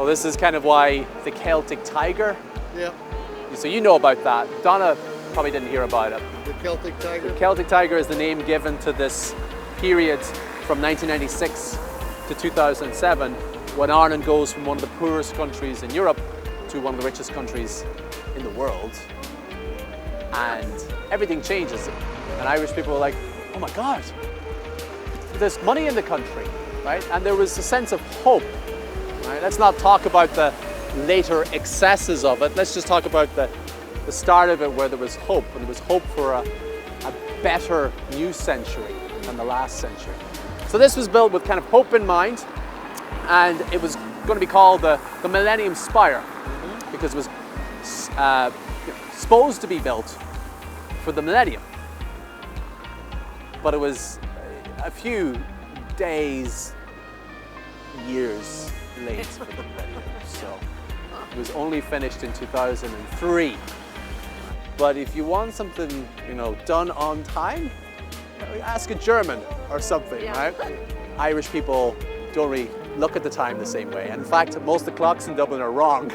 Well, this is kind of why the Celtic tiger. Yeah. So you know about that. Donna probably didn't hear about it. The Celtic tiger? The Celtic tiger is the name given to this period from 1996 to 2007, when Ireland goes from one of the poorest countries in Europe to one of the richest countries in the world. And everything changes. And Irish people were like, oh my God, there's money in the country, right? And there was a sense of hope, right? Let's not talk about the later excesses of it. Let's just talk about the start of it, where there was hope, and there was hope for a better new century than the last century. So this was built with kind of hope in mind, and it was going to be called the Millennium Spire, because it was supposed to be built for the millennium. But it was a few days, years late for the millennium. So it was only finished in 2003. But if you want something, done on time, ask a German or something, right? Irish people don't really look at the time the same way. And in fact, most of the clocks in Dublin are wrong.